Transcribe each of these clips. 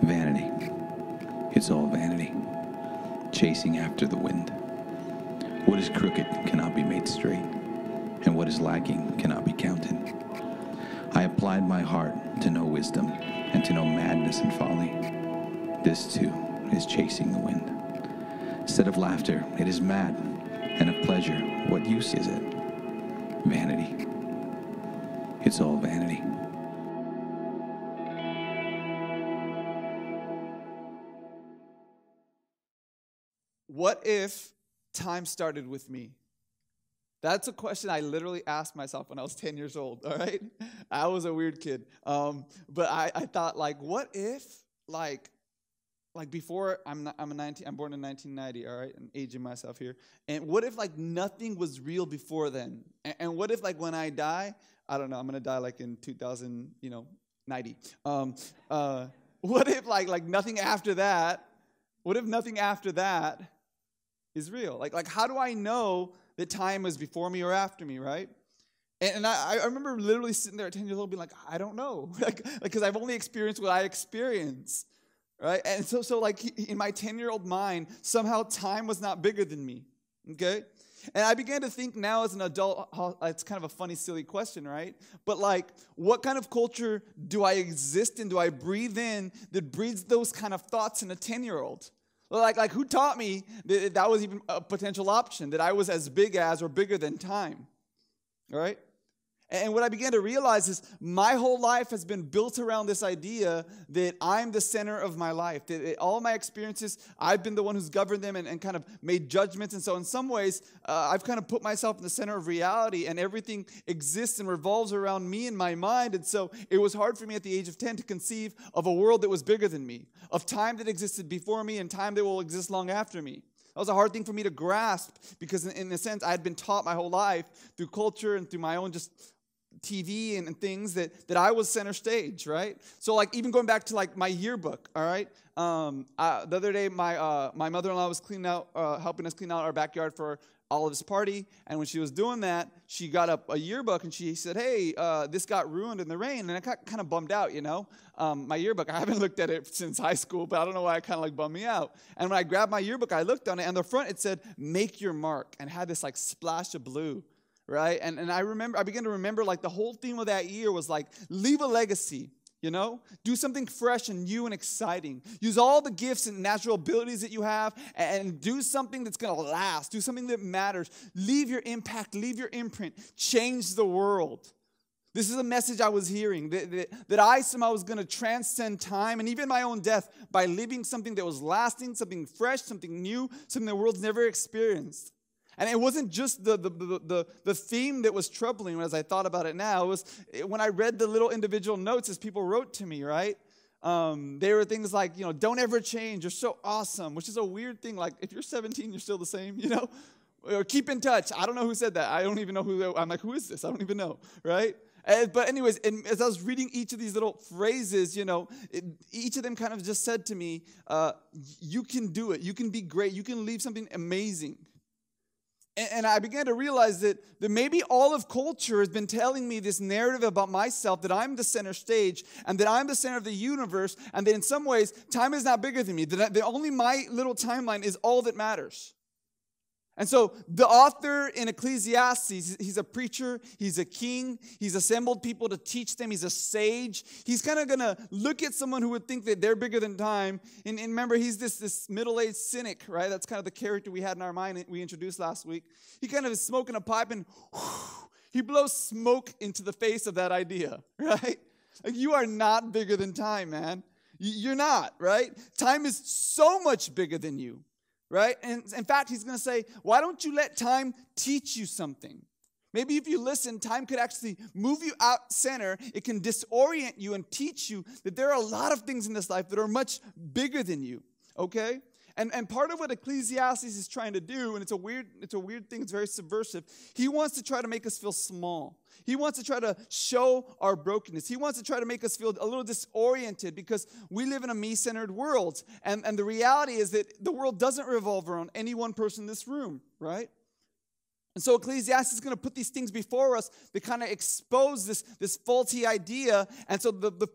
Vanity. It's all vanity, chasing after the wind. What is crooked cannot be made straight, and what is lacking cannot be counted. I applied my heart to know wisdom and to know madness and folly. This too is chasing the wind. Instead of laughter, it is mad, and of pleasure, what use is it? Vanity. It's all vanity. What if time started with me? That's a question I literally asked myself when I was 10 years old, all right? I was a weird kid. But I thought, what if, before, I'm born in 1990, all right? I'm aging myself here. And what if, nothing was real before then? And what if, when I die, I don't know, I'm going to die, in 2090. What if, nothing after that, what if nothing after that is real? Like how do I know that time was before me or after me, right? And I remember literally sitting there at 10 years old being like, I don't know. Because I've only experienced what I experience, right? And so in my 10-year-old mind, somehow time was not bigger than me, okay? And I began to think now as an adult, it's kind of a funny, silly question, right? But what kind of culture do I exist in, do I breathe in that breeds those kind of thoughts in a 10-year-old? Like who taught me that was even a potential option, that I was as big as or bigger than time, all right? And what I began to realize is my whole life has been built around this idea that I'm the center of my life, that all my experiences, I've been the one who's governed them and kind of made judgments. And so in some ways, I've kind of put myself in the center of reality, and everything exists and revolves around me and my mind. And so it was hard for me at the age of 10 to conceive of a world that was bigger than me, of time that existed before me and time that will exist long after me. That was a hard thing for me to grasp because in a sense, I had been taught my whole life through culture and through my own just TV and things that I was center stage, right? So even going back to my yearbook, all right? The other day, my mother-in-law was helping us clean out our backyard for Olive's party, and when she was doing that, she got up a yearbook and she said, hey, this got ruined in the rain, and I got kind of bummed out, my yearbook. I haven't looked at it since high school, but I don't know why it kind of bummed me out. And when I grabbed my yearbook, I looked on it, and the front it said, make your mark, and had this splash of blue. Right? And I began to remember the whole theme of that year was leave a legacy, do something fresh and new and exciting. Use all the gifts and natural abilities that you have and do something that's going to last. Do something that matters. Leave your impact, leave your imprint. Change the world. This is a message I was hearing, that I somehow was going to transcend time and even my own death by living something that was lasting, something fresh, something new, something the world's never experienced. And it wasn't just the theme that was troubling as I thought about it now. It was when I read the little individual notes as people wrote to me, right? They were things like, don't ever change. You're so awesome, which is a weird thing. If you're 17, you're still the same, Or keep in touch. I don't know who said that. I don't even know I'm like, who is this? I don't even know, right? But anyways, and as I was reading each of these little phrases, each of them kind of just said to me, you can do it. You can be great. You can leave something amazing. And I began to realize that maybe all of culture has been telling me this narrative about myself, that I'm the center stage and that I'm the center of the universe, and that in some ways, time is not bigger than me, that only my little timeline is all that matters. And so the author in Ecclesiastes, he's a preacher, he's a king, he's assembled people to teach them, he's a sage. He's kind of going to look at someone who would think that they're bigger than time. And remember, he's this middle-aged cynic, right? That's kind of the character we had in our mind we introduced last week. He kind of is smoking a pipe and he blows smoke into the face of that idea, right? You are not bigger than time, man. You're not, right? Time is so much bigger than you. Right? And in fact, he's going to say, why don't you let time teach you something? Maybe if you listen, time could actually move you out center. It can disorient you and teach you that there are a lot of things in this life that are much bigger than you. Okay? And part of what Ecclesiastes is trying to do, and it's a weird thing, it's very subversive, he wants to try to make us feel small. He wants to try to show our brokenness. He wants to try to make us feel a little disoriented because we live in a me-centered world. And the reality is that the world doesn't revolve around any one person in this room, right? And so Ecclesiastes is going to put these things before us to kind of expose this faulty idea. And so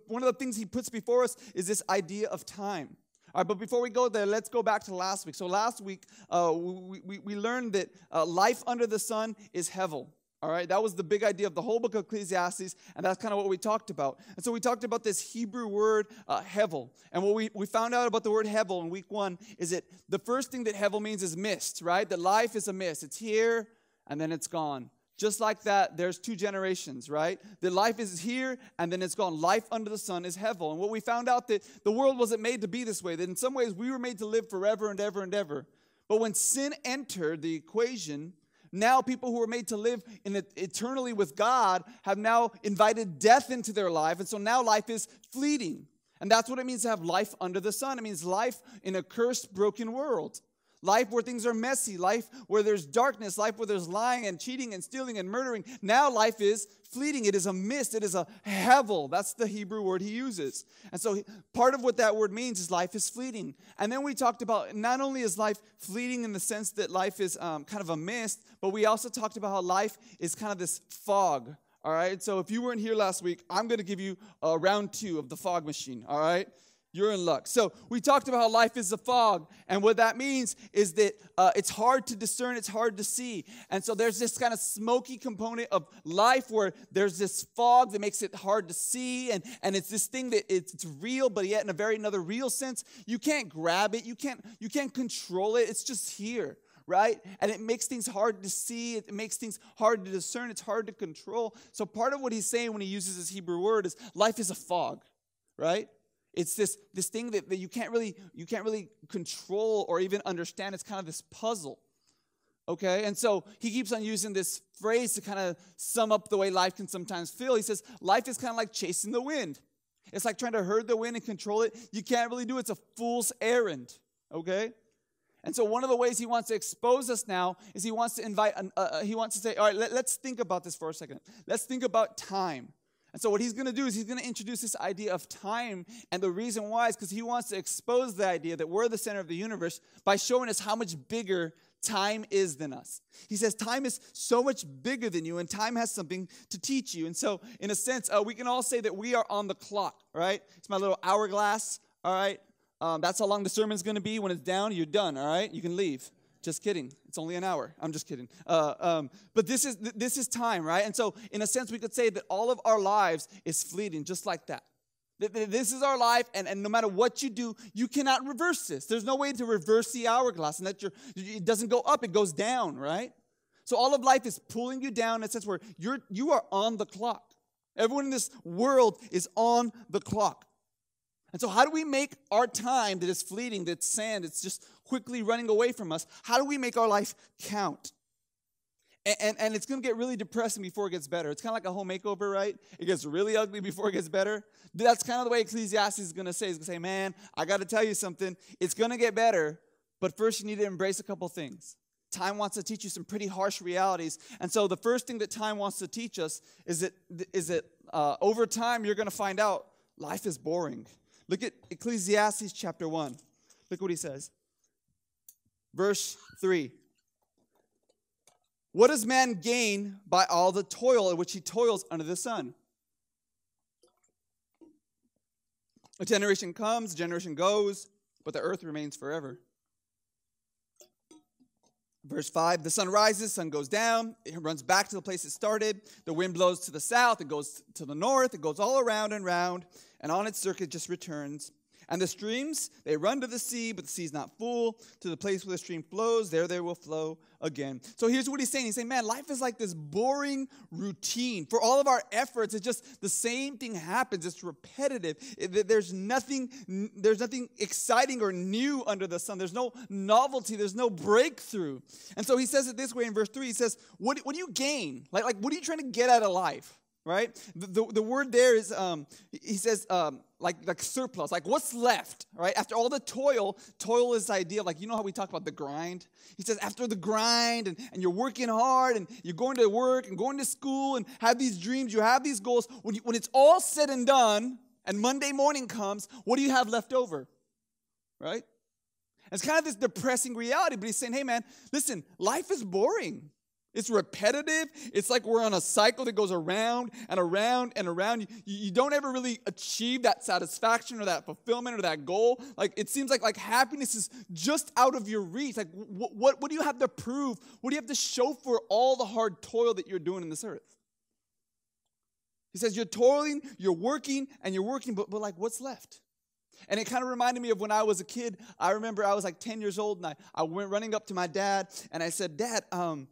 one of the things he puts before us is this idea of time. All right, but before we go there, let's go back to last week. So last week, we learned that life under the sun is hevel. All right, that was the big idea of the whole book of Ecclesiastes, and that's kind of what we talked about. And so we talked about this Hebrew word, hevel. And what we found out about the word hevel in week 1 is that the first thing that hevel means is mist, right? That life is a mist. It's here, and then it's gone. Just like that, there's 2 generations, right? That life is here, and then it's gone. Life under the sun is hevel. And what we found out that the world wasn't made to be this way, that in some ways we were made to live forever and ever and ever. But when sin entered the equation, now people who were made to live eternally with God have now invited death into their life. And so now life is fleeting. And that's what it means to have life under the sun. It means life in a cursed, broken world. Life where things are messy. Life where there's darkness. Life where there's lying and cheating and stealing and murdering. Now life is fleeting. It is a mist. It is a hevel. That's the Hebrew word he uses. And so part of what that word means is life is fleeting. And then we talked about not only is life fleeting in the sense that life is kind of a mist, but we also talked about how life is kind of this fog. All right. So if you weren't here last week, I'm going to give you round 2 of the fog machine. All right. You're in luck. So we talked about how life is a fog. And what that means is that it's hard to discern. It's hard to see. And so there's this kind of smoky component of life where there's this fog that makes it hard to see. And it's this thing that it's real, but yet in another real sense. You can't grab it. You can't control it. It's just here. Right? And it makes things hard to see. It makes things hard to discern. It's hard to control. So part of what he's saying when he uses this Hebrew word is life is a fog. Right? It's this thing that you can't really control or even understand. It's kind of this puzzle. Okay? And so he keeps on using this phrase to kind of sum up the way life can sometimes feel. He says, life is kind of like chasing the wind. It's like trying to herd the wind and control it. You can't really do it. It's a fool's errand. Okay? And so one of the ways he wants to expose us now is he wants to say, all right, let's think about this for a second. Let's think about time. And so what he's going to do is he's going to introduce this idea of time. And the reason why is because he wants to expose the idea that we're the center of the universe by showing us how much bigger time is than us. He says time is so much bigger than you, and time has something to teach you. And so in a sense, we can all say that we are on the clock, right? It's my little hourglass, all right? That's how long the sermon's going to be. When it's down, you're done, all right? You can leave. Just kidding. It's only an hour. I'm just kidding. But this is time, right? And so, in a sense, we could say that all of our lives is fleeting, just like that. This is our life, and no matter what you do, you cannot reverse this. There's no way to reverse the hourglass, and it doesn't go up, it goes down, right? So all of life is pulling you down in a sense where you are on the clock. Everyone in this world is on the clock. And so how do we make our time that is fleeting, that's sand, it's just quickly running away from us, how do we make our life count? And it's going to get really depressing before it gets better. It's kind of like a home makeover, right? It gets really ugly before it gets better. That's kind of the way Ecclesiastes is going to say. He's going to say, man, I got to tell you something. It's going to get better, but first you need to embrace a couple things. Time wants to teach you some pretty harsh realities. And so the first thing that time wants to teach us is that over time you're going to find out life is boring. Look at Ecclesiastes chapter 1. Look what he says. Verse 3. What does man gain by all the toil in which he toils under the sun? A generation comes, a generation goes, but the earth remains forever. Verse 5, the sun rises, sun goes down, it runs back to the place it started. The wind blows to the south, it goes to the north, it goes all around and round, and on its circuit just returns. And the streams, they run to the sea, but the sea is not full. To the place where the stream flows, there they will flow again. So here's what he's saying. He's saying, man, life is like this boring routine. For all of our efforts, it's just the same thing happens. It's repetitive. There's nothing exciting or new under the sun. There's no novelty. There's no breakthrough. And so he says it this way in verse 3. He says, what do you gain? Like what are you trying to get out of life? Right? The word there is, he says, like surplus, like what's left, right? After all the toil is the idea, like, you know how we talk about the grind? He says after the grind and you're working hard and you're going to work and going to school and have these dreams, you have these goals. When it's all said and done and Monday morning comes, what do you have left over, right? And it's kind of this depressing reality, but he's saying, hey man, listen, life is boring. It's repetitive. It's like we're on a cycle that goes around and around and around. You don't ever really achieve that satisfaction or that fulfillment or that goal. Like it seems like happiness is just out of your reach. Like what do you have to prove? What do you have to show for all the hard toil that you're doing in this earth? He says you're toiling, you're working, but like what's left? And it kind of reminded me of when I was a kid. I remember I was like 10 years old, and I went running up to my dad, and I said, Dad, I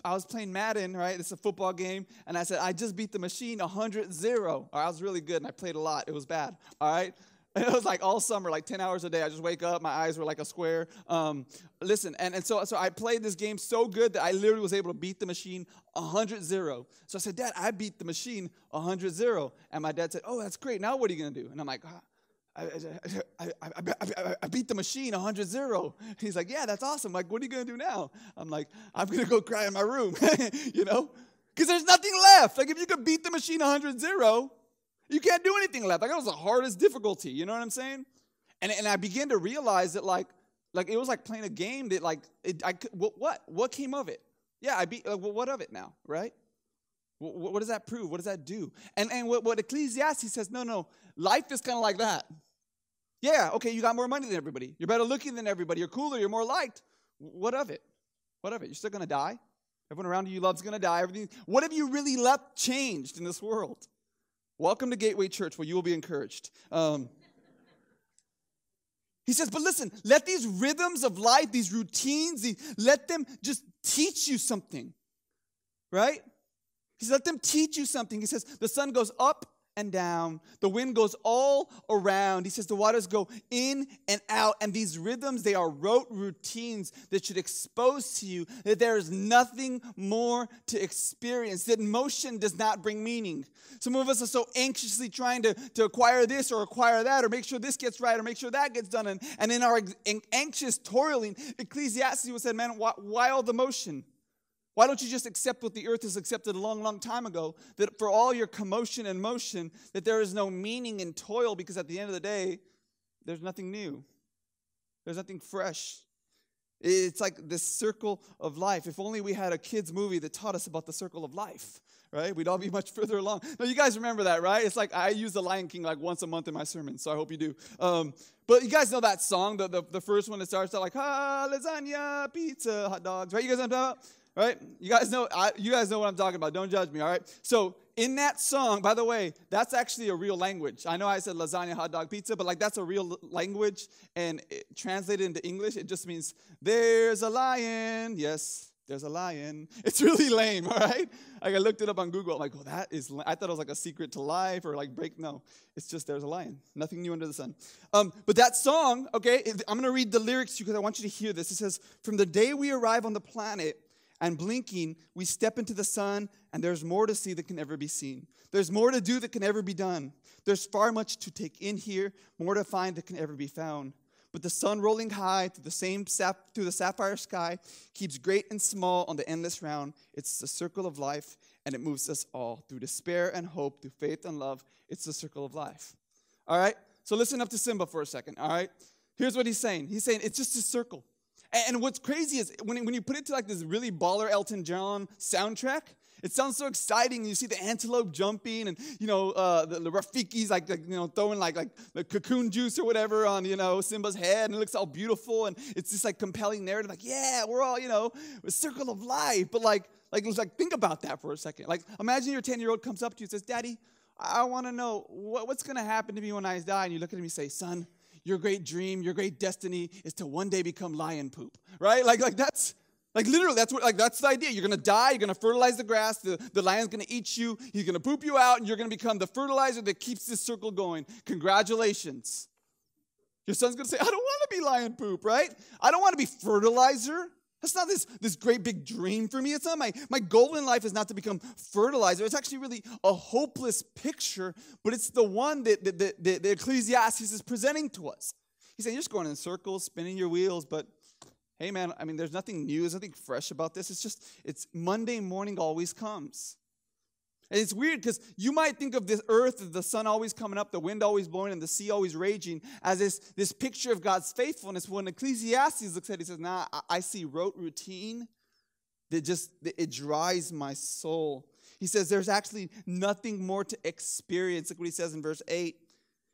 was playing Madden, right? It's a football game. And I said, I just beat the machine 100-0. I was really good, and I played a lot. It was bad, all right? And it was like all summer, like 10 hours a day. I just wake up. My eyes were like a square. Listen, and so I played this game so good that I literally was able to beat the machine 100-0. So I said, Dad, I beat the machine 100-0. And my dad said, oh, that's great. Now what are you going to do? And I'm like, I beat the machine 100-0. He's like, yeah, that's awesome. Like, what are you going to do now? I'm like, I'm going to go cry in my room, you know, because there's nothing left. Like, if you could beat the machine 100-0, you can't do anything left. Like, that was the hardest difficulty. You know what I'm saying? And I began to realize that, like it was like playing a game that, like, what came of it? Yeah, I beat, well, what of it now, right? What does that prove? What does that do? And what Ecclesiastes says, no, life is kind of like that. Yeah, okay, you got more money than everybody. You're better looking than everybody. You're cooler. You're more liked. What of it? What of it? You're still going to die. Everyone around you loves going to die. Everything. What have you really left changed in this world? Welcome to Gateway Church, where you will be encouraged. He says, but listen, let these rhythms of life, these routines, let them just teach you something, right? He says, let them teach you something. He says, the sun goes up and down. The wind goes all around. He says, the waters go in and out. And these rhythms, they are rote routines that should expose to you that there is nothing more to experience, that motion does not bring meaning. Some of us are so anxiously trying to acquire this or acquire that, or make sure this gets right, or make sure that gets done. And in our anxious toiling, Ecclesiastes would say, man, why all the motion? Why don't you just accept what the earth has accepted a long, long time ago, that for all your commotion and motion, that there is no meaning in toil, because at the end of the day, there's nothing new. There's nothing fresh. It's like this circle of life. If only we had a kids movie that taught us about the circle of life, right? We'd all be much further along. No, you guys remember that, right? It's like I use the Lion King like once a month in my sermons, so I hope you do. But you guys know that song, the first one that starts out like, lasagna, pizza, hot dogs, right? You guys know what I'm talking about? Right? You guys know what I'm talking about. Don't judge me, all right? So in that song, by the way, that's actually a real language. I know I said lasagna, hot dog, pizza, but like that's a real language. And translated into English, it just means, there's a lion. Yes, there's a lion. It's really lame, all right? Like I looked it up on Google. I'm like, oh, that is, I thought it was like a secret to life or like no. It's just there's a lion. Nothing new under the sun. But that song, okay, I'm going to read the lyrics to you because I want you to hear this. It says, from the day we arrive on the planet, and blinking, we step into the sun, and there's more to see that can ever be seen. There's more to do that can ever be done. There's far much to take in here, more to find that can ever be found. But the sun rolling high through the sapphire sky keeps great and small on the endless round. It's the circle of life, and it moves us all through despair and hope, through faith and love. It's the circle of life. All right? So listen up to Simba for a second, all right? Here's what he's saying. He's saying it's just a circle. And what's crazy is when you put it to like this really baller Elton John soundtrack, it sounds so exciting. You see the antelope jumping, and the Rafikis like throwing like the cocoon juice or whatever on Simba's head, and it looks all beautiful, and it's this like compelling narrative. Like, yeah, we're all a circle of life. But like think about that for a second. Like imagine your 10-year-old comes up to you and says, "Daddy, I want to know what's going to happen to me when I die." And you look at him and you say, "Son, your great dream, your great destiny is to one day become lion poop," right? Like that's like literally that's the idea. You're gonna die. You're gonna fertilize the grass. The lion's gonna eat you. He's gonna poop you out, and you're gonna become the fertilizer that keeps this circle going. Congratulations. Your son's gonna say, "I don't want to be lion poop," right? I don't want to be fertilizer. That's not this great big dream for me. It's not my goal in life is not to become fertilizer. It's actually really a hopeless picture, but it's the one that Ecclesiastes is presenting to us. He's saying, you're just going in circles, spinning your wheels, but hey, man, I mean, there's nothing new. There's nothing fresh about this. It's Monday morning always comes. And it's weird because you might think of this earth, the sun always coming up, the wind always blowing, and the sea always raging as this picture of God's faithfulness. When Ecclesiastes looks at it, he says, nah, I see rote routine, It dries my soul. He says there's actually nothing more to experience. Look what he says in verse 8.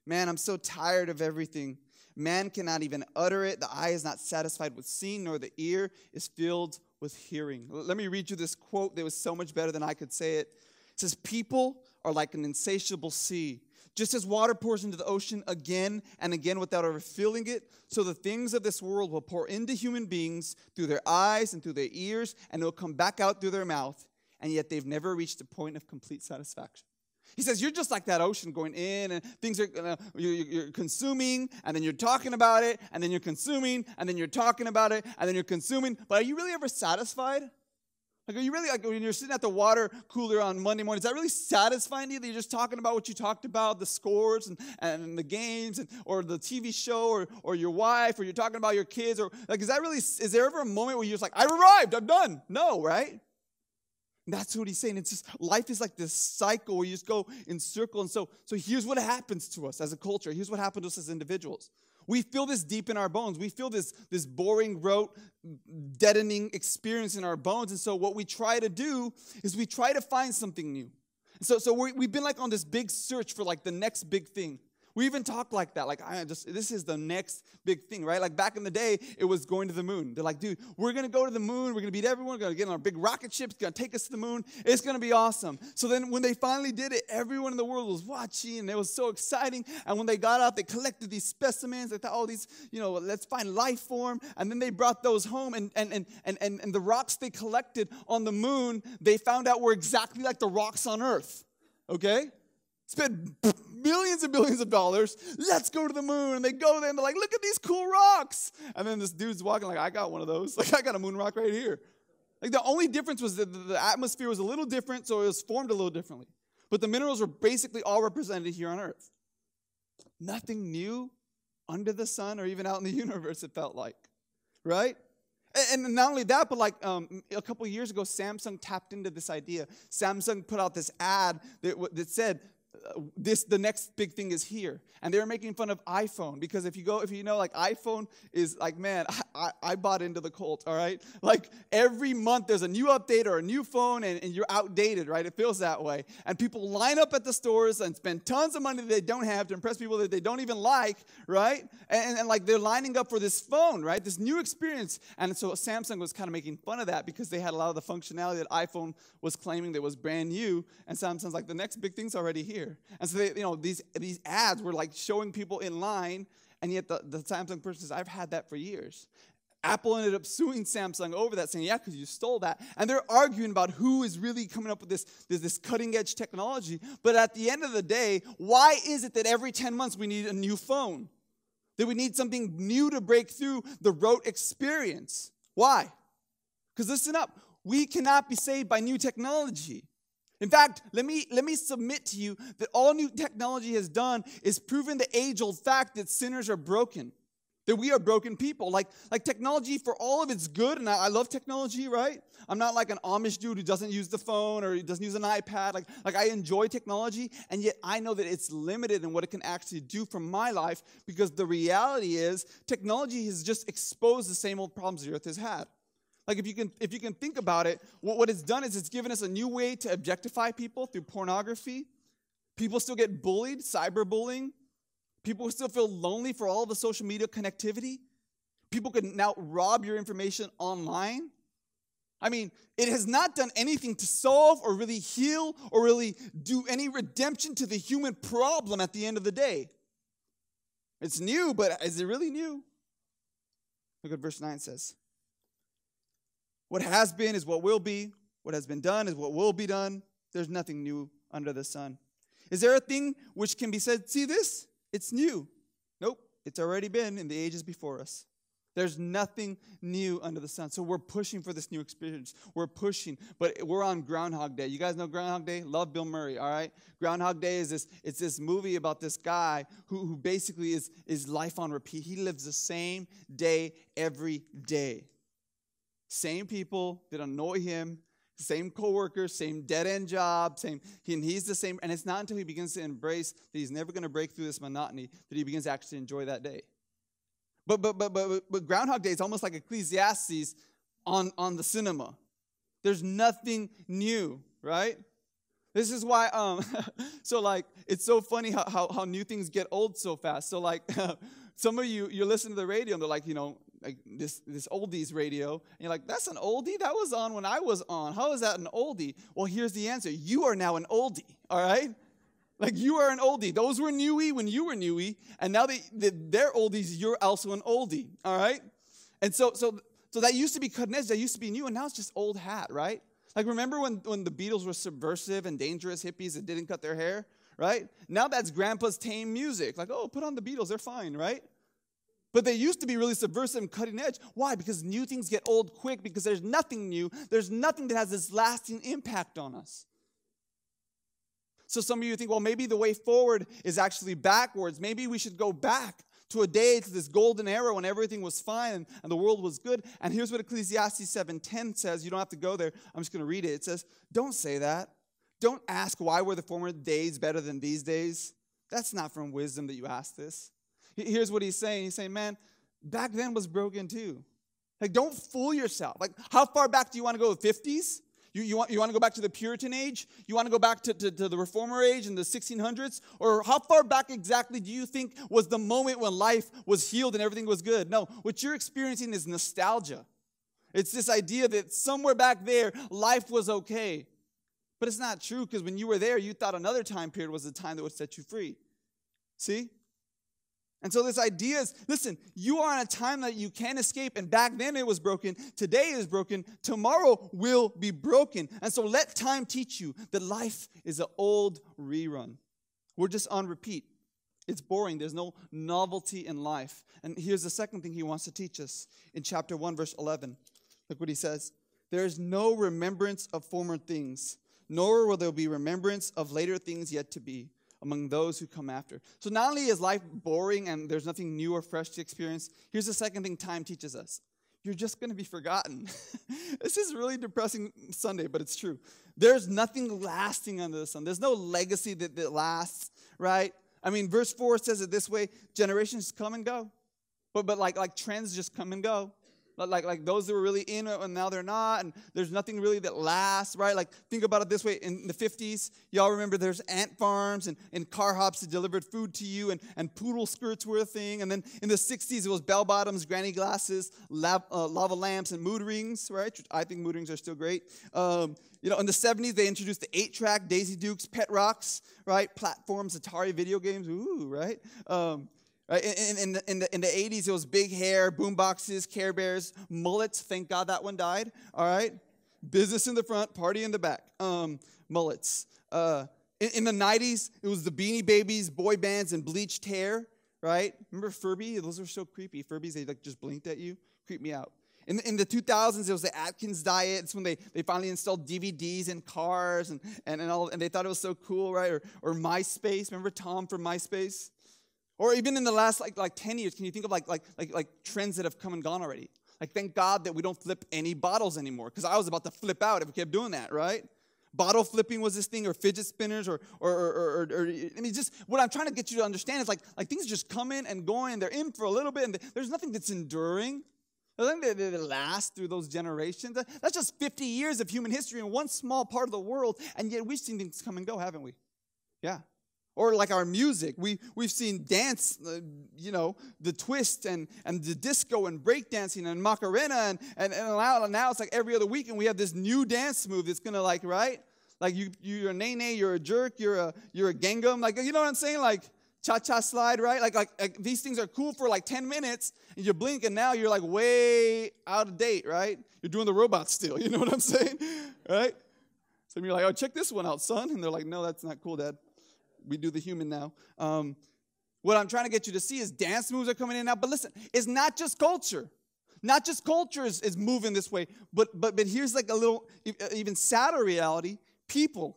Man, I'm so tired of everything. Man cannot even utter it. The eye is not satisfied with seeing, nor the ear is filled with hearing. Let me read you this quote that was so much better than I could say it. It says, people are like an insatiable sea. Just as water pours into the ocean again and again without ever filling it, so the things of this world will pour into human beings through their eyes and through their ears, and it will come back out through their mouth, and yet they've never reached a point of complete satisfaction. He says, you're just like that ocean going in, and things are, you're consuming, and then you're talking about it, and then you're consuming, and then you're talking about it, and then you're consuming. But are you really ever satisfied? Like, are you really, like, when you're sitting at the water cooler on Monday morning, is that really satisfying to you that you're just talking about what you talked about, the scores and the games, or the TV show, or your wife, or you're talking about your kids, or like, is there ever a moment where you're just like, I arrived, I'm done? No, right? That's what he's saying. It's just, life is like this cycle where you just go in circle. And so here's what happens to us as a culture. Here's what happens to us as individuals. We feel this deep in our bones. We feel this boring, rote, deadening experience in our bones. And so what we try to do is we try to find something new. So we've been like on this big search for like the next big thing. We even talk like that, like this is the next big thing, right? Like back in the day, it was going to the moon. They're like, dude, we're going to go to the moon. We're going to beat everyone. We're going to get on our big rocket ships. It's going to take us to the moon. It's going to be awesome. So then when they finally did it, everyone in the world was watching, and it was so exciting. And when they got out, they collected these specimens. They thought, oh, these, let's find life form. And then they brought those home, and the rocks they collected on the moon, they found out were exactly like the rocks on Earth, okay? Spent millions and billions of dollars. Let's go to the moon. And they go there and they're like, look at these cool rocks. And then this dude's walking like, I got one of those. Like, I got a moon rock right here. Like, the only difference was that the atmosphere was a little different, so it was formed a little differently. But the minerals were basically all represented here on Earth. Nothing new under the sun or even out in the universe, it felt like. Right? And not only that, but like a couple of years ago, Samsung tapped into this idea. Samsung put out this ad that said, the next big thing is here. And they were making fun of iPhone, because if you know, like, iPhone is like, man, I bought into the cult, all right? Like, every month there's a new update or a new phone, and you're outdated, right? It feels that way. And people line up at the stores and spend tons of money that they don't have to impress people that they don't even like, right? And like, they're lining up for this phone, right? This new experience. And so Samsung was kind of making fun of that, because they had a lot of the functionality that iPhone was claiming that was brand new. And Samsung's like, the next big thing's already here. And so these ads were like showing people in line, and yet the Samsung person says, I've had that for years. Apple ended up suing Samsung over that, saying, yeah, because you stole that. And they're arguing about who is really coming up with this cutting-edge technology. But at the end of the day, why is it that every 10 months we need a new phone? That we need something new to break through the rote experience? Why? Because listen up, we cannot be saved by new technology. In fact, let me submit to you that all new technology has done is proven the age-old fact that sinners are broken, that we are broken people. Like technology, for all of its good, and I love technology, right? I'm not like an Amish dude who doesn't use the phone or doesn't use an iPad. Like I enjoy technology, and yet I know that it's limited in what it can actually do for my life, because the reality is technology has just exposed the same old problems the earth has had. Like, if you can think about it, what it's done is it's given us a new way to objectify people through pornography. People still get bullied, cyberbullying. People still feel lonely for all of the social media connectivity. People can now rob your information online. I mean, it has not done anything to solve or really heal or really do any redemption to the human problem at the end of the day. It's new, but is it really new? Look what verse 9 says. What has been is what will be. What has been done is what will be done. There's nothing new under the sun. Is there a thing which can be said, see this? It's new. Nope. It's already been in the ages before us. There's nothing new under the sun. So we're pushing for this new experience. We're pushing, but we're on Groundhog Day. You guys know Groundhog Day? Love Bill Murray, all right? Groundhog Day is this movie about this guy who basically is life on repeat. He lives the same day every day. Same people that annoy him, same coworkers, same dead-end job, and he's the same. And it's not until he begins to embrace that he's never going to break through this monotony that he begins to actually enjoy that day. But Groundhog Day is almost like Ecclesiastes on the cinema. There's nothing new, right? This is why, so like, it's so funny how new things get old so fast. So like, some of you're listening to the radio and they're like, like this oldies radio. And you're like, that's an oldie? That was on when I was on. How is that an oldie? Well, here's the answer. You are now an oldie, all right? Like, you are an oldie. Those were newy when you were newy. And now they're oldies. You're also an oldie, all right? And so that used to be cutting edge. That used to be new. And now it's just old hat, right? Like, remember when the Beatles were subversive and dangerous hippies that didn't cut their hair, right? Now that's grandpa's tame music. Like, oh, put on the Beatles, they're fine, right? But they used to be really subversive and cutting edge. Why? Because new things get old quick, because there's nothing new. There's nothing that has this lasting impact on us. So some of you think, well, maybe the way forward is actually backwards. Maybe we should go back to a day, to this golden era when everything was fine and the world was good. And here's what Ecclesiastes 7:10 says. You don't have to go there. I'm just going to read it. It says, don't say that. Don't ask why were the former days better than these days. That's not from wisdom that you ask this. Here's what he's saying. He's saying, man, back then was broken too. Like, don't fool yourself. Like, how far back do you want to go? The 50s? You want to go back to the Puritan age? You want to go back to the Reformer age in the 1600s? Or how far back exactly do you think was the moment when life was healed and everything was good? No, what you're experiencing is nostalgia. It's this idea that somewhere back there, life was okay. But it's not true, because when you were there, you thought another time period was the time that would set you free. See? And so this idea is, listen, you are in a time that you can't escape, and back then it was broken, today is broken, tomorrow will be broken. And so let time teach you that life is an old rerun. We're just on repeat. It's boring. There's no novelty in life. And here's the second thing he wants to teach us in chapter 1, verse 11. Look what he says. There is no remembrance of former things, nor will there be remembrance of later things yet to be among those who come after. So not only is life boring and there's nothing new or fresh to experience, here's the second thing time teaches us. You're just going to be forgotten. This is really depressing Sunday, but it's true. There's nothing lasting under the sun. There's no legacy that lasts, right? I mean, verse 4 says it this way: generations come and go. But like trends just come and go. Like those that were really in it and now they're not, and there's nothing really that lasts, right? Like, think about it this way. In the 50s, y'all remember there's ant farms and car hops that delivered food to you, and poodle skirts were a thing. And then in the 60s, it was bell bottoms, granny glasses, lava lamps, and mood rings, right? I think mood rings are still great. In the 70s, they introduced the 8-track, Daisy Dukes, Pet Rocks, right? Platforms, Atari video games, ooh, right? Right? In the 80s, it was big hair, boom boxes, Care Bears, mullets. Thank God that one died. All right? Business in the front, party in the back. Mullets. In the 90s, it was the Beanie Babies, boy bands, and bleached hair. Right? Remember Furby? Those were so creepy. Furbies, they just blinked at you. Creeped me out. In the 2000s, it was the Atkins diet. It's when they finally installed DVDs in cars and they thought it was so cool, right? Or MySpace. Remember Tom from MySpace? Or even in the last like 10 years, can you think of like trends that have come and gone already? Like, thank God that we don't flip any bottles anymore, because I was about to flip out if we kept doing that, right? Bottle flipping was this thing, or fidget spinners, or I mean, just what I'm trying to get you to understand is like things just come in and go in. They're in for a little bit, and there's nothing that's enduring. There's nothing that lasts through those generations. That's just 50 years of human history in one small part of the world, and yet we've seen things come and go, haven't we? Yeah. Or like our music, we've seen dance, the twist and the disco and breakdancing and Macarena and now it's like every other week, and we have this new dance move that's gonna right? Like you're a nene, you're a jerk, you're a gangam, like, you know what I'm saying? Like cha-cha slide, right? Like these things are cool for like 10 minutes, and you blink, and now you're like way out of date, right? You're doing the robot still, you know what I'm saying, right? So you're like, oh, check this one out, son, and they're like, no, that's not cool, Dad. We do the human now. What I'm trying to get you to see is dance moves are coming in now. But listen, it's not just culture. Not just culture is moving this way. But here's like a little even sadder reality. People.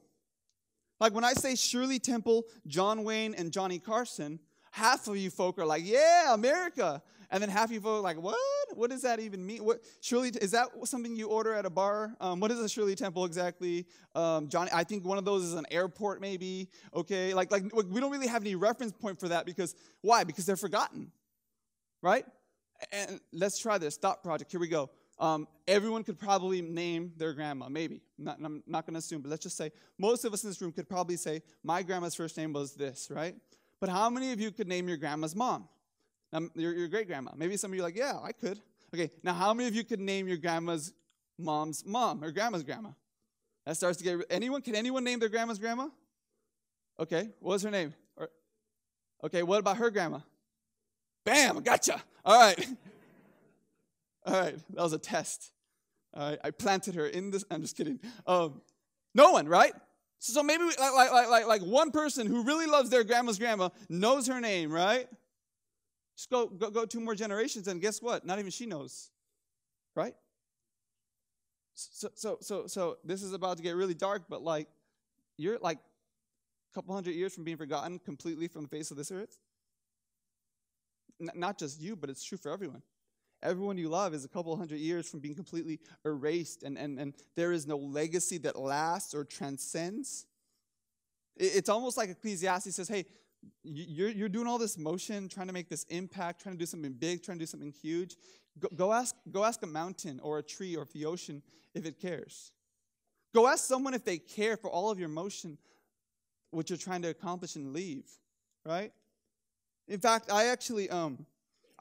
Like when I say Shirley Temple, John Wayne, and Johnny Carson, half of you folk are like, yeah, America. And then half of you folk are like, what? What does that even mean? What Shirley, is that something you order at a bar? What is a Shirley Temple exactly? Johnny, I think one of those is an airport maybe. Okay, like we don't really have any reference point for that, because why? Because they're forgotten, right? And let's try this thought project. Here we go. Everyone could probably name their grandma, maybe. I'm not going to assume, but let's just say most of us in this room could probably say, my grandma's first name was this, right? But how many of you could name your grandma's mom? Your great-grandma. Maybe some of you are like, yeah, I could. Okay, now how many of you could name your grandma's mom's mom or grandma's grandma? That starts to get, can anyone name their grandma's grandma? Okay, what was her name? Okay, what about her grandma? Bam, gotcha. All right. All right, that was a test. All right, I planted her in this. I'm just kidding. No one, right? So maybe like one person who really loves their grandma's grandma knows her name, right? Just go 2 more generations, and guess what? Not even she knows, right? So this is about to get really dark, but like you're like a couple hundred years from being forgotten completely from the face of this earth. Not just you, but it's true for everyone. Everyone you love is a couple hundred years from being completely erased, and there is no legacy that lasts or transcends. It's almost like Ecclesiastes says, hey, you're doing all this motion, trying to make this impact, trying to do something big, trying to do something huge. Go ask a mountain or a tree or the ocean if it cares. Go ask someone if they care for all of your motion, what you're trying to accomplish and leave, right? In fact, I actually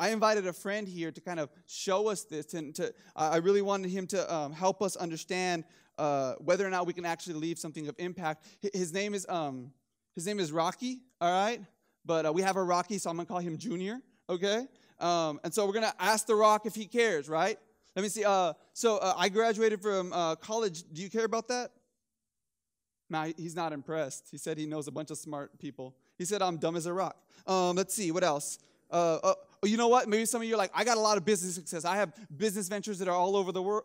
I invited a friend here to kind of show us this, and I really wanted him to help us understand whether or not we can actually leave something of impact. His name is Rocky, all right? But we have a Rocky, so I'm going to call him Junior, okay? And so we're going to ask the Rock if he cares, right? Let me see. I graduated from college. Do you care about that? No, he's not impressed. He said he knows a bunch of smart people. He said I'm dumb as a rock. Let's see. What else? You know what? Maybe some of you are like, I got a lot of business success. I have business ventures that are all over the world.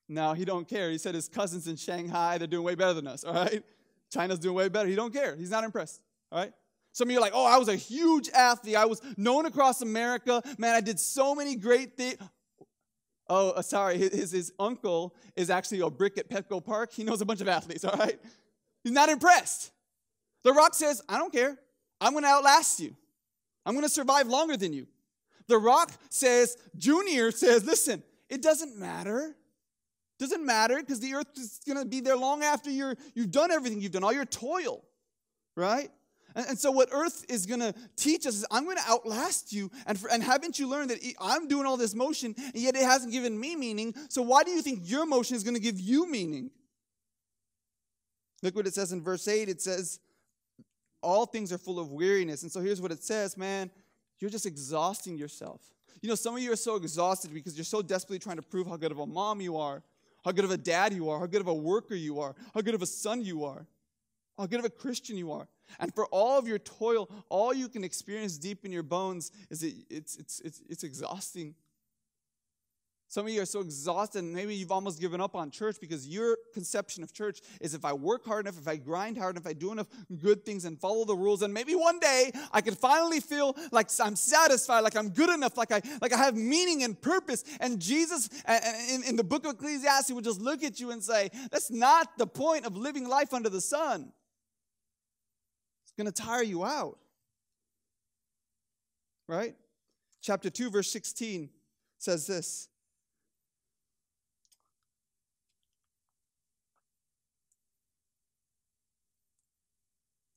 No, he don't care. He said his cousins in Shanghai, they're doing way better than us, all right? China's doing way better. He don't care. He's not impressed, all right? Some of you are like, oh, I was a huge athlete. I was known across America. Man, I did so many great things. Oh, sorry. His uncle is actually a brick at Petco Park. He knows a bunch of athletes, all right? He's not impressed. The Rock says, I don't care. I'm going to outlast you. I'm going to survive longer than you. The Rock says, Junior says, listen, it doesn't matter. It doesn't matter because the earth is going to be there long after you've done everything you've done, all your toil, right? And so what earth is going to teach us is I'm going to outlast you, and haven't you learned that I'm doing all this motion, and yet it hasn't given me meaning, so why do you think your motion is going to give you meaning? Look what it says in verse 8. It says, all things are full of weariness. And so here's what it says, man, you're just exhausting yourself. You know, some of you are so exhausted because you're so desperately trying to prove how good of a mom you are, how good of a dad you are, how good of a worker you are, how good of a son you are, how good of a Christian you are. And for all of your toil, all you can experience deep in your bones is that it's exhausting. Some of you are so exhausted, and maybe you've almost given up on church because your conception of church is if I work hard enough, if I grind hard enough, if I do enough good things and follow the rules, and maybe one day I can finally feel like I'm satisfied, like I'm good enough, like I have meaning and purpose. And Jesus, in the book of Ecclesiastes, would just look at you and say, that's not the point of living life under the sun. It's going to tire you out. Right? Chapter 2, verse 16 says this.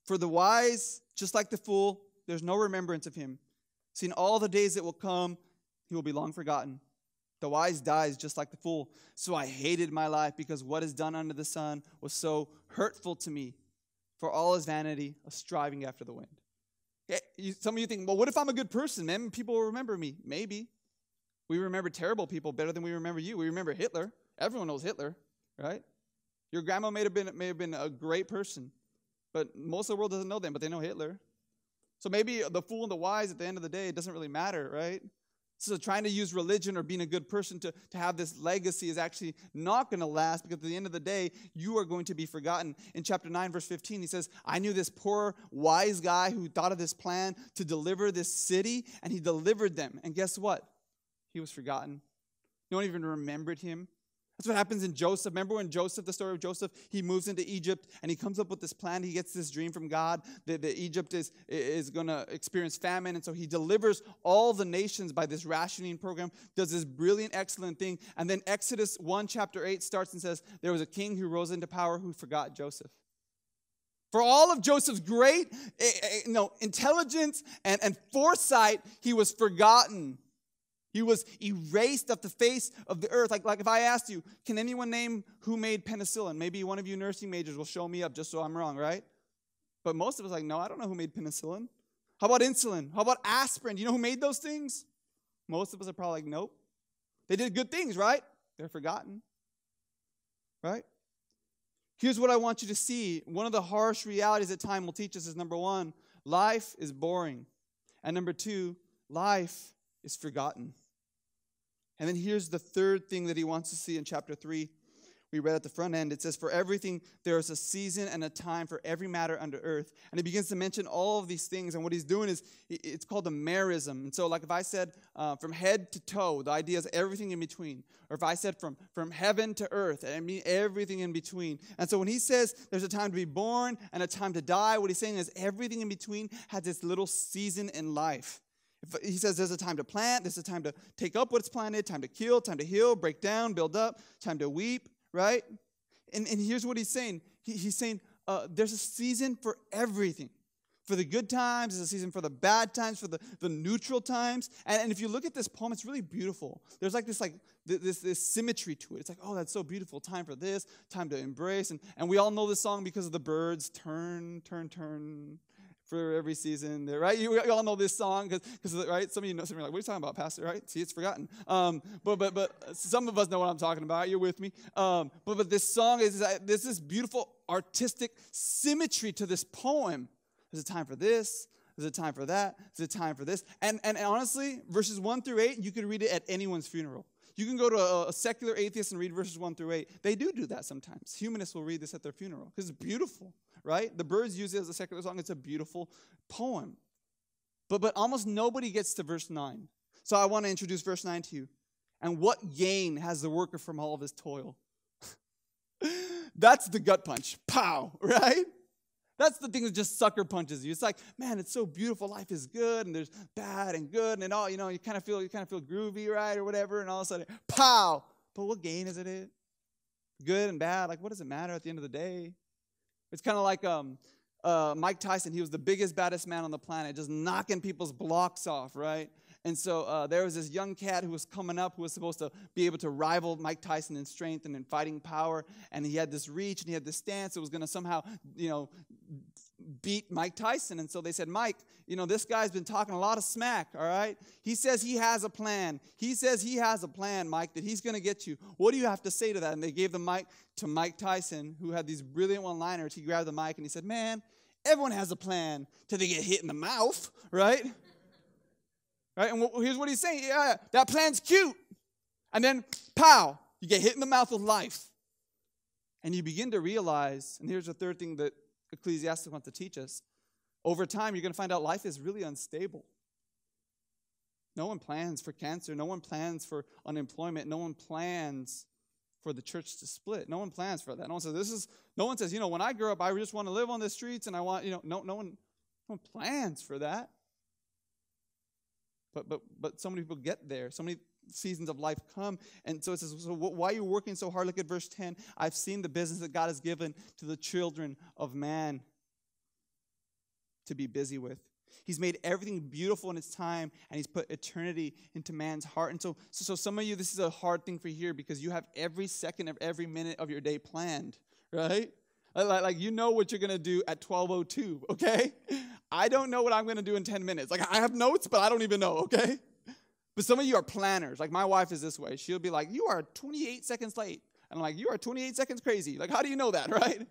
For the wise, just like the fool, there's no remembrance of him. See, in all the days that will come, he will be long forgotten. The wise dies just like the fool. So I hated my life because what is done under the sun was so hurtful to me. For all is vanity, a striving after the wind. Some of you think, well, what if I'm a good person, man? People will remember me. Maybe. We remember terrible people better than we remember you. We remember Hitler. Everyone knows Hitler, right? Your grandma may have been a great person. But most of the world doesn't know them, but they know Hitler. So maybe the fool and the wise, at the end of the day, it doesn't really matter, right? So trying to use religion or being a good person to have this legacy is actually not going to last because at the end of the day, you are going to be forgotten. In chapter 9, verse 15, he says, I knew this poor wise guy who thought of this plan to deliver this city, and he delivered them. And guess what? He was forgotten. No one even remembered him. That's what happens in Joseph. Remember when Joseph, the story of Joseph, he moves into Egypt and he comes up with this plan. He gets this dream from God that Egypt is going to experience famine. And so he delivers all the nations by this rationing program, does this brilliant, excellent thing. And then Exodus 1, chapter 8 starts and says, there was a king who rose into power who forgot Joseph. For all of Joseph's great intelligence and foresight, he was forgotten. He was erased off the face of the earth. Like if I asked you, can anyone name who made penicillin? Maybe one of you nursing majors will show me up just so I'm wrong, right? But most of us are like, no, I don't know who made penicillin. How about insulin? How about aspirin? Do you know who made those things? Most of us are probably like, nope. They did good things, right? They're forgotten, right? Here's what I want you to see. One of the harsh realities that time will teach us is, number one, life is boring. And number two, life is forgotten. And then here's the third thing that he wants to see in chapter 3. We read at the front end. It says, for everything there is a season and a time for every matter under earth. And he begins to mention all of these things. And what he's doing is, it's called the MERISM. And so like if I said from head to toe, the idea is everything in between. Or if I said from heaven to earth, I mean everything in between. And so when he says there's a time to be born and a time to die, what he's saying is everything in between has this little season in life. He says there's a time to plant, there's a time to take up what's planted, time to kill, time to heal, break down, build up, time to weep, right? And here's what he's saying. He's saying there's a season for everything. For the good times, there's a season for the bad times, for the neutral times. And if you look at this poem, it's really beautiful. There's like this symmetry to it. It's like, oh, that's so beautiful. Time for this, time to embrace. And we all know this song because of the birds. Turn, turn, turn. For every season, right? You all know this song because right? Some of you know. Some of you are like, "What are you talking about, Pastor?" Right? See, it's forgotten. But some of us know what I'm talking about. You're with me. But this song there's this beautiful artistic symmetry to this poem. There's a time for this. There's a time for that. There's a time for this. And honestly, verses 1 through 8, you could read it at anyone's funeral. You can go to a secular atheist and read verses 1 through 8. They do that sometimes. Humanists will read this at their funeral because it's beautiful, right? The Birds use it as a secular song. It's a beautiful poem. But almost nobody gets to verse 9. So I want to introduce verse 9 to you. And what gain has the worker from all of his toil? That's the gut punch. Pow, right? That's the thing that just sucker punches you. It's like, man, it's so beautiful. Life is good, and there's bad and good, and all, you kind of feel groovy, right, or whatever, and all of a sudden, pow. But what gain is it? Good and bad, like what does it matter at the end of the day? It's kind of like Mike Tyson. He was the biggest, baddest man on the planet, just knocking people's blocks off, right? And so there was this young cat who was coming up who was supposed to be able to rival Mike Tyson in strength and in fighting power. And he had this reach and he had this stance that was going to somehow, beat Mike Tyson. And so they said, Mike, this guy's been talking a lot of smack, all right? He says he has a plan. He says he has a plan, Mike, that he's going to get you. What do you have to say to that? And they gave the mic to Mike Tyson, who had these brilliant one-liners. He grabbed the mic and he said, man, everyone has a plan till they get hit in the mouth, right? Right? And here's what he's saying. Yeah, that plan's cute. And then, pow, you get hit in the mouth with life. And you begin to realize, and here's the third thing that Ecclesiastes wants to teach us. Over time, you're going to find out life is really unstable. No one plans for cancer. No one plans for unemployment. No one plans for the church to split. No one plans for that. No one says, when I grow up, I just want to live on the streets and I want, no one plans for that. But so many people get there. So many seasons of life come. And so it says, so why are you working so hard? Look at verse 10. I've seen the business that God has given to the children of man to be busy with. He's made everything beautiful in its time, and he's put eternity into man's heart. And so some of you, this is a hard thing for you here because you have every second of every minute of your day planned, right? Like you know what you're going to do at 12:02, okay? I don't know what I'm going to do in 10 minutes. Like I have notes, but I don't even know, okay? But some of you are planners. Like my wife is this way. She'll be like, you are 28 seconds late. And I'm like, you are 28 seconds crazy. Like how do you know that, right?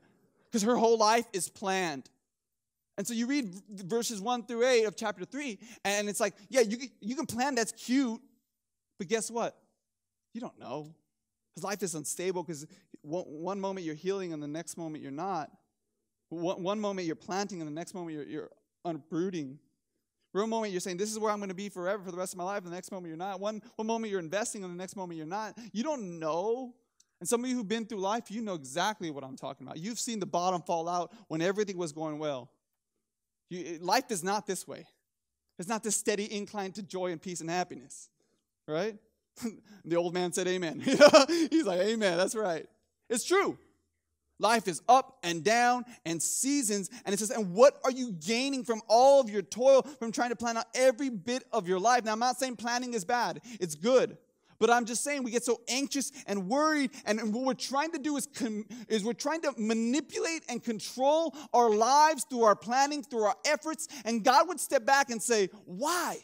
Because her whole life is planned. And so you read verses 1 through 8 of chapter 3, and it's like, yeah, you can plan, that's cute, but guess what? You don't know. Because life is unstable because one moment you're healing and the next moment you're not. One moment you're planting and the next moment you're uprooting. One moment you're saying, this is where I'm going to be forever for the rest of my life, and the next moment you're not. One moment you're investing and the next moment you're not. You don't know. And some of you who've been through life, you know exactly what I'm talking about. You've seen the bottom fall out when everything was going well. Life is not this way. It's not this steady incline to joy and peace and happiness, right? The old man said amen. He's like, amen, that's right. It's true. Life is up and down and seasons. And it says, and what are you gaining from all of your toil, from trying to plan out every bit of your life? Now, I'm not saying planning is bad. It's good. But I'm just saying we get so anxious and worried. And what we're trying to do is we're trying to manipulate and control our lives through our planning, through our efforts. And God would step back and say, why?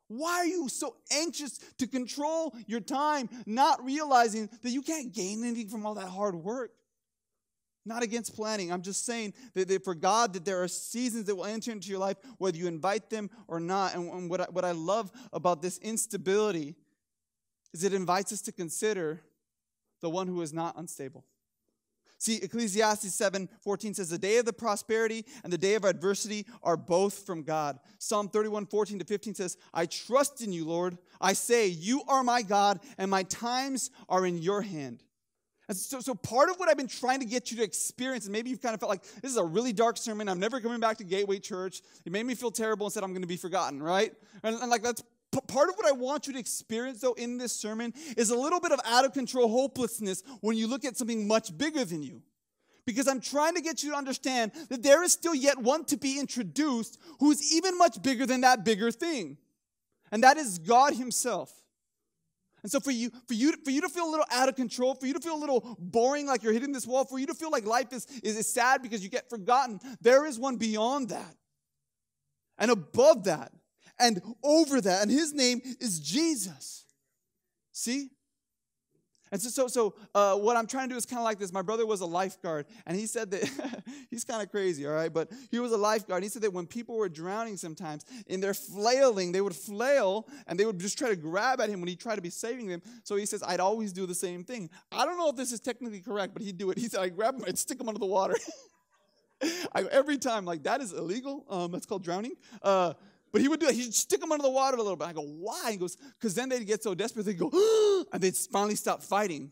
Why are you so anxious to control your time, not realizing that you can't gain anything from all that hard work? Not against planning. I'm just saying that for God, that there are seasons that will enter into your life, whether you invite them or not. And what I love about this instability is it invites us to consider the one who is not unstable. See, Ecclesiastes 7:14 says, the day of the prosperity and the day of adversity are both from God. Psalm 31:14-15 says, I trust in you, Lord. I say, you are my God, and my times are in your hand. And so part of what I've been trying to get you to experience, and maybe you've kind of felt like, this is a really dark sermon, I'm never coming back to Gateway Church. It made me feel terrible and said I'm going to be forgotten, right? And like that's part of what I want you to experience, though, in this sermon is a little bit of out-of-control hopelessness when you look at something much bigger than you. Because I'm trying to get you to understand that there is still yet one to be introduced who is even much bigger than that bigger thing. And that is God himself. And so for you to feel a little out of control, for you to feel a little boring, like you're hitting this wall, for you to feel like life is sad because you get forgotten, there is one beyond that. And above that. And over that. And his name is Jesus. See? And so what I'm trying to do is kind of like this. My brother was a lifeguard. And he said that, he's kind of crazy, all right? But he was a lifeguard. He said that when people were drowning sometimes, in their flailing, they would flail. And they would just try to grab at him when he tried to be saving them. So he says, I'd always do the same thing. I don't know if this is technically correct, but he'd do it. He said, I'd grab him, I'd stick him under the water. Every time, like, that is illegal. That's called drowning. But he would do it. He'd stick them under the water a little bit. I go, why? He goes, because then they'd get so desperate, they'd go, and they'd finally stop fighting.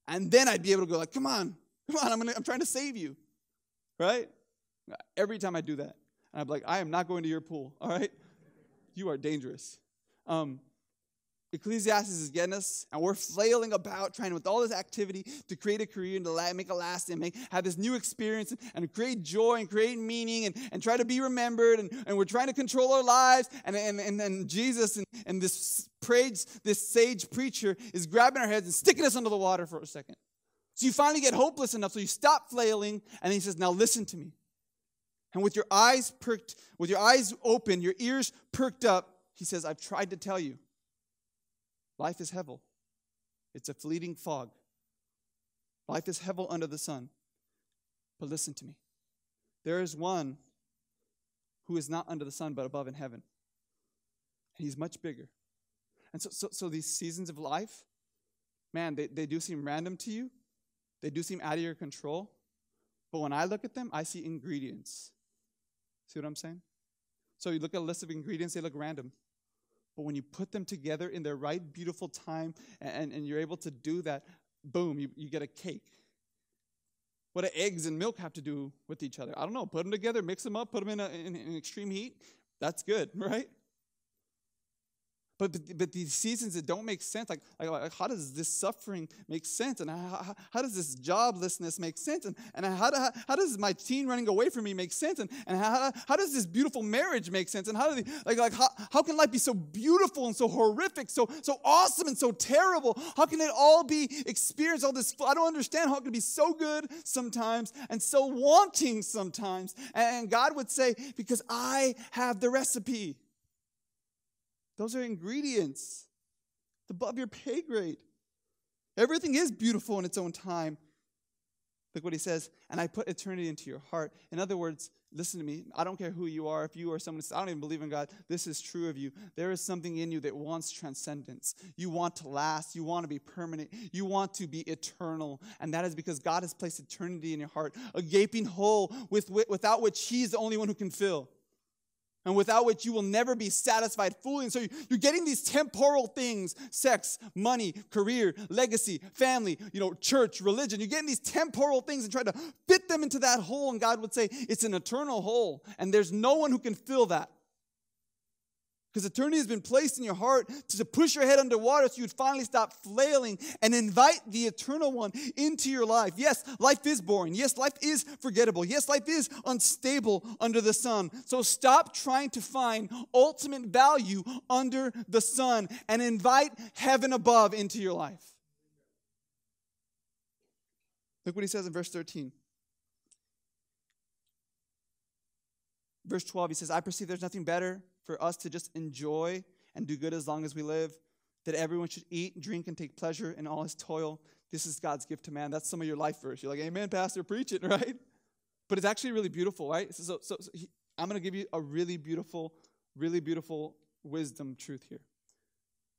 And then I'd be able to go like, come on, I'm trying to save you. Right? Every time I do that. And I'd be like, I am not going to your pool, all right? You are dangerous. Ecclesiastes is getting us, and we're flailing about trying with all this activity to create a career and to make a last and have this new experience and create joy and create meaning and try to be remembered and we're trying to control our lives and Jesus and this sage preacher is grabbing our heads and sticking us under the water for a second. So you finally get hopeless enough, so you stop flailing, and he says, now listen to me. And with your eyes open, your ears perked up, he says, I've tried to tell you. Life is hevel. It's a fleeting fog. Life is hevel under the sun. But listen to me. There is one who is not under the sun but above in heaven. And he's much bigger. And so these seasons of life, man, they do seem random to you. They do seem out of your control. But when I look at them, I see ingredients. See what I'm saying? So you look at a list of ingredients, they look random. But when you put them together in their right, beautiful time, and you're able to do that, boom, you get a cake. What do eggs and milk have to do with each other? I don't know. Put them together, mix them up, put them in extreme heat. That's good, right? But these seasons that don't make sense, like how does this suffering make sense? And how does this joblessness make sense? And how does my teen running away from me make sense? And how does this beautiful marriage make sense? And how can life be so beautiful and so horrific, so awesome and so terrible? How can it all be experienced, all this? I don't understand how it can be so good sometimes and so wanting sometimes. And God would say, because I have the recipe. Those are ingredients. It's above your pay grade. Everything is beautiful in its own time. Look what he says, and I put eternity into your heart. In other words, listen to me. I don't care who you are. If you are someone who says, I don't even believe in God, this is true of you. There is something in you that wants transcendence. You want to last. You want to be permanent. You want to be eternal. And that is because God has placed eternity in your heart, a gaping hole without which he is the only one who can fill. and without which you will never be satisfied fully. And so you're getting these temporal things, sex, money, career, legacy, family, church, religion. You're getting these temporal things and trying to fit them into that hole. And God would say, it's an eternal hole. And there's no one who can fill that. Because eternity has been placed in your heart to push your head underwater so you'd finally stop flailing and invite the eternal one into your life. Yes, life is boring. Yes, life is forgettable. Yes, life is unstable under the sun. So stop trying to find ultimate value under the sun and invite heaven above into your life. Look what he says in verse 13. Verse 12, he says, I perceive there's nothing better for us to just enjoy and do good as long as we live, that everyone should eat, drink, and take pleasure in all his toil. This is God's gift to man. That's some of your life verse. You're like, amen, pastor, preach it, right? But it's actually really beautiful, right? I'm going to give you a really beautiful wisdom truth here.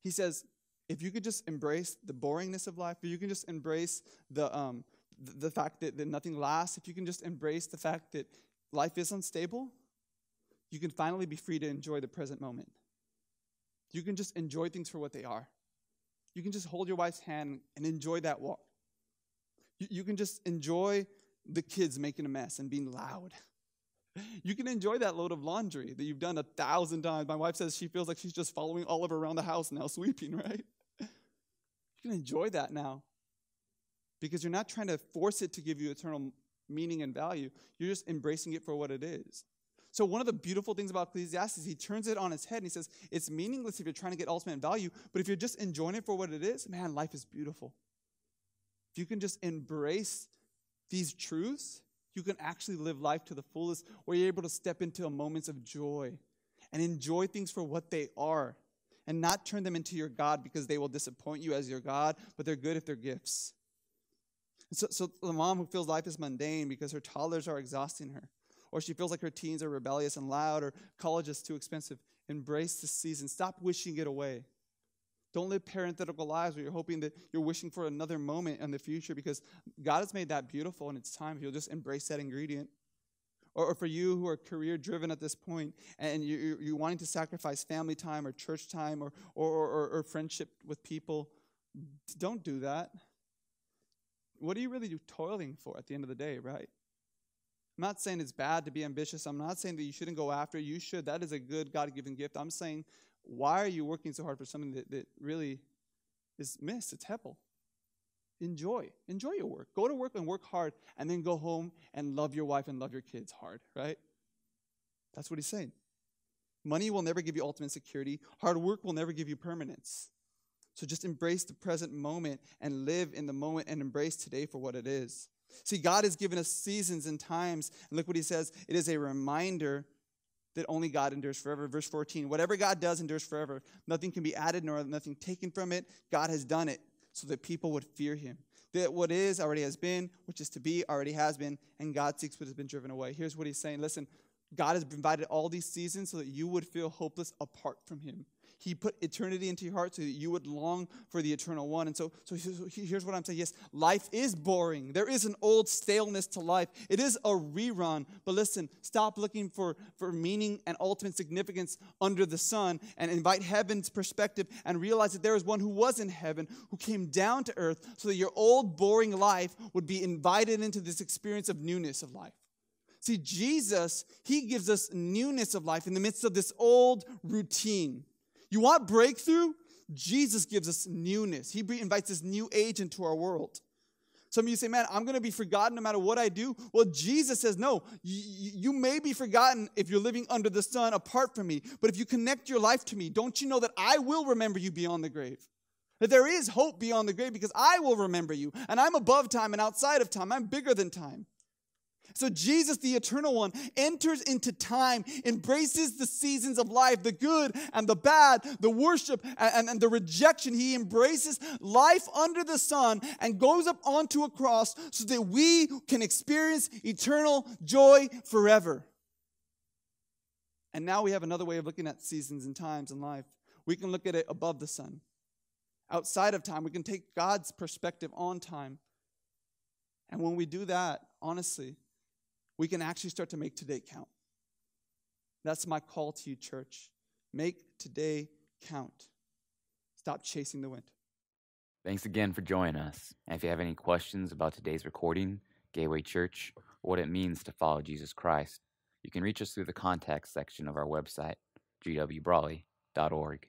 He says, if you could just embrace the boringness of life, if you can just embrace the fact that nothing lasts, if you can just embrace the fact that life is unstable, you can finally be free to enjoy the present moment. You can just enjoy things for what they are. You can just hold your wife's hand and enjoy that walk. You can just enjoy the kids making a mess and being loud. You can enjoy that load of laundry that you've done 1,000 times. My wife says she feels like she's just following Oliver around the house now, sweeping, right? You can enjoy that now because you're not trying to force it to give you eternal meaning and value. You're just embracing it for what it is. So one of the beautiful things about Ecclesiastes, he turns it on its head and he says, it's meaningless if you're trying to get ultimate value, but if you're just enjoying it for what it is, man, life is beautiful. If you can just embrace these truths, you can actually live life to the fullest, where you're able to step into moments of joy and enjoy things for what they are and not turn them into your God because they will disappoint you as your God, but they're good if they're gifts. So the mom who feels life is mundane because her toddlers are exhausting her, or she feels like her teens are rebellious and loud, or college is too expensive, embrace the season. Stop wishing it away. Don't live parenthetical lives where you're hoping that you're wishing for another moment in the future, because God has made that beautiful and it's time if you'll just embrace that ingredient. Or for you who are career-driven at this point and you're wanting to sacrifice family time or church time or friendship with people, don't do that. What are you really toiling for at the end of the day, right? I'm not saying it's bad to be ambitious. I'm not saying that you shouldn't go after it. You should. That is a good God-given gift. I'm saying, why are you working so hard for something that really is missed? It's Heppel. Enjoy your work. Go to work and work hard, and then go home and love your wife and love your kids hard, right? That's what he's saying. Money will never give you ultimate security. Hard work will never give you permanence. So just embrace the present moment and live in the moment and embrace today for what it is. See, God has given us seasons and times. And look what he says. It is a reminder that only God endures forever. Verse 14, whatever God does endures forever. Nothing can be added nor nothing taken from it. God has done it so that people would fear him. That what is already has been, which is to be already has been, and God seeks what has been driven away. Here's what he's saying. Listen, God has provided all these seasons so that you would feel hopeless apart from him. He put eternity into your heart so that you would long for the eternal one. And so here's what I'm saying. Yes, life is boring. There is an old staleness to life. It is a rerun. But listen, stop looking for meaning and ultimate significance under the sun and invite heaven's perspective and realize that there is one who was in heaven, who came down to earth so that your old boring life would be invited into this experience of newness of life. See, Jesus, he gives us newness of life in the midst of this old routine. You want breakthrough? Jesus gives us newness. He invites this new age into our world. Some of you say, man, I'm going to be forgotten no matter what I do. Well, Jesus says, no, you may be forgotten if you're living under the sun apart from me. But if you connect your life to me, don't you know that I will remember you beyond the grave? That there is hope beyond the grave because I will remember you. And I'm above time and outside of time. I'm bigger than time. So Jesus, the eternal one, enters into time, embraces the seasons of life, the good and the bad, the worship and the rejection. He embraces life under the sun and goes up onto a cross so that we can experience eternal joy forever. And now we have another way of looking at seasons and times in life. We can look at it above the sun. Outside of time, we can take God's perspective on time. And when we do that, honestly, we can actually start to make today count. That's my call to you, church. Make today count. Stop chasing the wind. Thanks again for joining us. And if you have any questions about today's recording, Gateway Church, or what it means to follow Jesus Christ, you can reach us through the contact section of our website, gwbrawley.org.